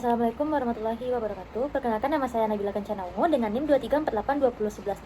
Assalamualaikum warahmatullahi wabarakatuh. Perkenalkan, nama saya Nabila Kencana Ungu dengan NIM 2348201126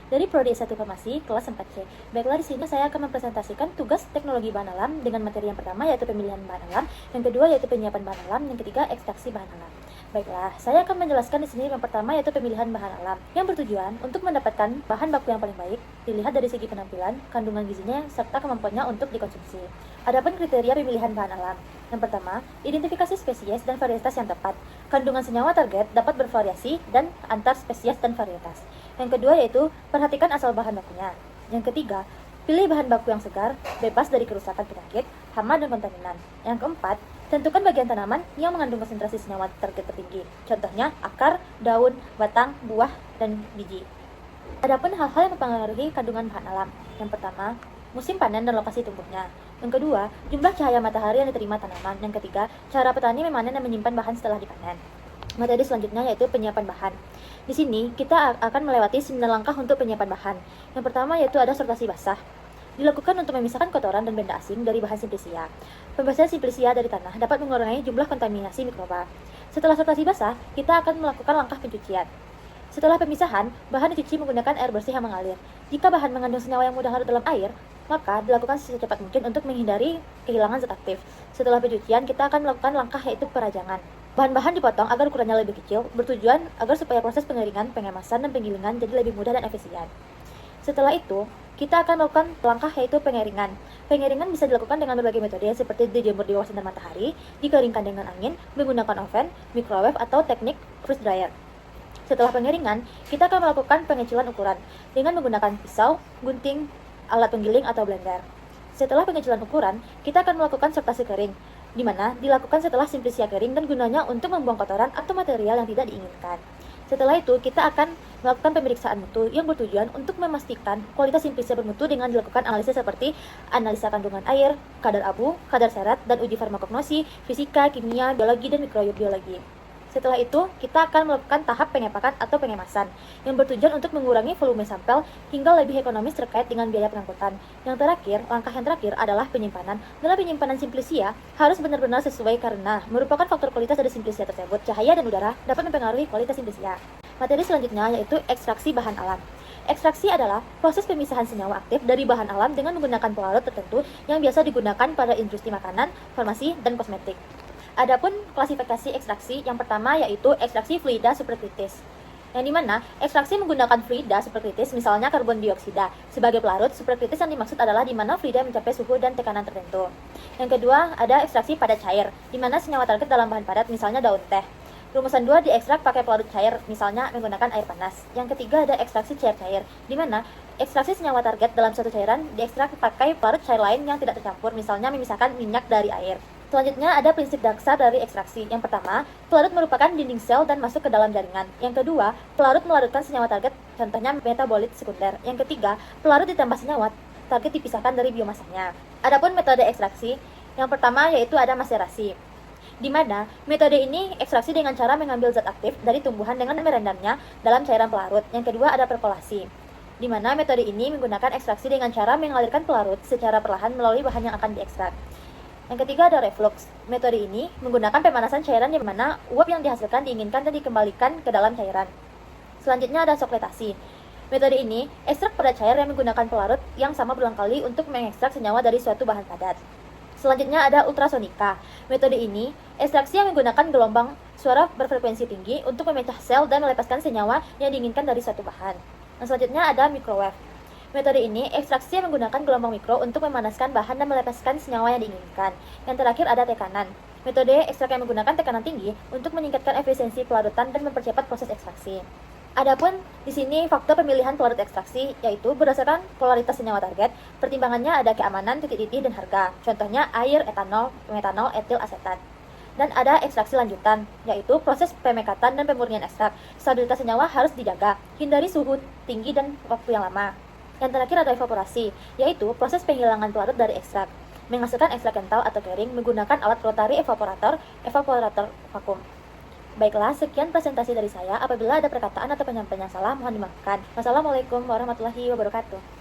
dari Prodi S1 Farmasi kelas 4C. Baiklah, di sini saya akan mempresentasikan tugas teknologi bahan alam dengan materi yang pertama yaitu pemilihan bahan alam, yang kedua yaitu penyiapan bahan alam, yang ketiga ekstraksi bahan alam. Baiklah, saya akan menjelaskan di sini yang pertama yaitu pemilihan bahan alam yang bertujuan untuk mendapatkan bahan baku yang paling baik dilihat dari segi penampilan, kandungan gizinya, serta kemampuannya untuk dikonsumsi. Adapun kriteria pemilihan bahan alam. Yang pertama, identifikasi spesies dan varietas yang tepat. Kandungan senyawa target dapat bervariasi dan antar spesies dan varietas. Yang kedua yaitu perhatikan asal bahan bakunya. Yang ketiga, pilih bahan baku yang segar, bebas dari kerusakan penyakit, hama dan kontaminan. Yang keempat, tentukan bagian tanaman yang mengandung konsentrasi senyawa target tertinggi. Contohnya akar, daun, batang, buah, dan biji. Adapun hal-hal yang mempengaruhi kandungan bahan alam. Yang pertama, musim panen dan lokasi tumbuhnya. Yang kedua, jumlah cahaya matahari yang diterima tanaman. Yang ketiga, cara petani memanen dan menyimpan bahan setelah dipanen. Materi selanjutnya yaitu penyiapan bahan. Di sini kita akan melewati 9 langkah untuk penyiapan bahan. Yang pertama yaitu ada sortasi basah. Dilakukan untuk memisahkan kotoran dan benda asing dari bahan simplisia. Pembersihan simplisia dari tanah dapat mengurangi jumlah kontaminasi mikroba. Setelah sortasi basah, kita akan melakukan langkah pencucian. Setelah pemisahan, bahan dicuci menggunakan air bersih yang mengalir. Jika bahan mengandung senyawa yang mudah larut dalam air, maka dilakukan secepat mungkin untuk menghindari kehilangan zat aktif. Setelah pencucian, kita akan melakukan langkah yaitu perajangan. Bahan-bahan dipotong agar ukurannya lebih kecil, bertujuan agar supaya proses pengeringan, pengemasan, dan penggilingan jadi lebih mudah dan efisien. Setelah itu, kita akan melakukan langkah yaitu pengeringan. Pengeringan bisa dilakukan dengan berbagai metode seperti dijemur di bawah sinar matahari, dikeringkan dengan angin, menggunakan oven, microwave, atau teknik freeze dryer. Setelah pengeringan, kita akan melakukan pengecilan ukuran dengan menggunakan pisau, gunting, alat penggiling, atau blender. Setelah pengecilan ukuran, kita akan melakukan sortasi kering, di mana dilakukan setelah simplisia kering dan gunanya untuk membuang kotoran atau material yang tidak diinginkan. Setelah itu, kita akan melakukan pemeriksaan mutu yang bertujuan untuk memastikan kualitas simplisia bermutu dengan dilakukan analisis seperti analisa kandungan air, kadar abu, kadar serat, dan uji farmakognosi, fisika, kimia, biologi, dan mikrobiologi. Setelah itu, kita akan melakukan tahap pengepakan atau pengemasan yang bertujuan untuk mengurangi volume sampel hingga lebih ekonomis terkait dengan biaya pengangkutan. Langkah yang terakhir adalah penyimpanan. Dalam penyimpanan simplisia harus benar-benar sesuai karena merupakan faktor kualitas dari simplisia tersebut. Cahaya dan udara dapat mempengaruhi kualitas simplisia. Materi selanjutnya yaitu ekstraksi bahan alam. Ekstraksi adalah proses pemisahan senyawa aktif dari bahan alam dengan menggunakan pelarut tertentu yang biasa digunakan pada industri makanan, farmasi, dan kosmetik. Adapun klasifikasi ekstraksi, yang pertama yaitu ekstraksi fluida superkritis, yang dimana ekstraksi menggunakan fluida superkritis, misalnya karbon dioksida, sebagai pelarut. Superkritis yang dimaksud adalah di mana fluida mencapai suhu dan tekanan tertentu. Yang kedua, ada ekstraksi padat cair, di mana senyawa target dalam bahan padat, misalnya daun teh. Rumusan 2 diekstrak pakai pelarut cair, misalnya menggunakan air panas. Yang ketiga ada ekstraksi cair-cair, di mana ekstraksi senyawa target dalam suatu cairan diekstrak pakai pelarut cair lain yang tidak tercampur, misalnya memisahkan minyak dari air. Selanjutnya ada prinsip dasar dari ekstraksi. Yang pertama, pelarut merupakan dinding sel dan masuk ke dalam jaringan. Yang kedua, pelarut melarutkan senyawa target, contohnya metabolit sekunder. Yang ketiga, pelarut ditambah senyawa target dipisahkan dari biomasanya. Adapun metode ekstraksi, yang pertama yaitu ada maserasi, di mana metode ini ekstraksi dengan cara mengambil zat aktif dari tumbuhan dengan merendamnya dalam cairan pelarut. Yang kedua ada perkolasi, di mana metode ini menggunakan ekstraksi dengan cara mengalirkan pelarut secara perlahan melalui bahan yang akan diekstrak. Yang ketiga ada reflux. Metode ini menggunakan pemanasan cairan di mana uap yang dihasilkan diinginkan dan dikembalikan ke dalam cairan. Selanjutnya ada sokletasi. Metode ini ekstrak pada cair yang menggunakan pelarut yang sama berulang kali untuk mengekstrak senyawa dari suatu bahan padat. Selanjutnya ada ultrasonika. Metode ini ekstraksi yang menggunakan gelombang suara berfrekuensi tinggi untuk memecah sel dan melepaskan senyawa yang diinginkan dari suatu bahan. Dan selanjutnya ada microwave. Metode ini ekstraksi yang menggunakan gelombang mikro untuk memanaskan bahan dan melepaskan senyawa yang diinginkan. Yang terakhir ada tekanan. Metode ekstrak yang menggunakan tekanan tinggi untuk meningkatkan efisiensi pelarutan dan mempercepat proses ekstraksi. Adapun di sini faktor pemilihan pelarut ekstraksi yaitu berdasarkan polaritas senyawa target. Pertimbangannya ada keamanan, titik-titik, dan harga. Contohnya air, etanol, metanol, etil asetat. Dan ada ekstraksi lanjutan, yaitu proses pemekatan dan pemurnian ekstrak. Stabilitas senyawa harus dijaga, hindari suhu tinggi dan waktu yang lama. Yang terakhir ada evaporasi, yaitu proses penghilangan pelarut dari ekstrak. Menghasilkan ekstrak kental atau kering menggunakan alat rotary evaporator vakum. Baiklah, sekian presentasi dari saya. Apabila ada perkataan atau penyampaian yang salah, mohon dimaafkan. Wassalamualaikum warahmatullahi wabarakatuh.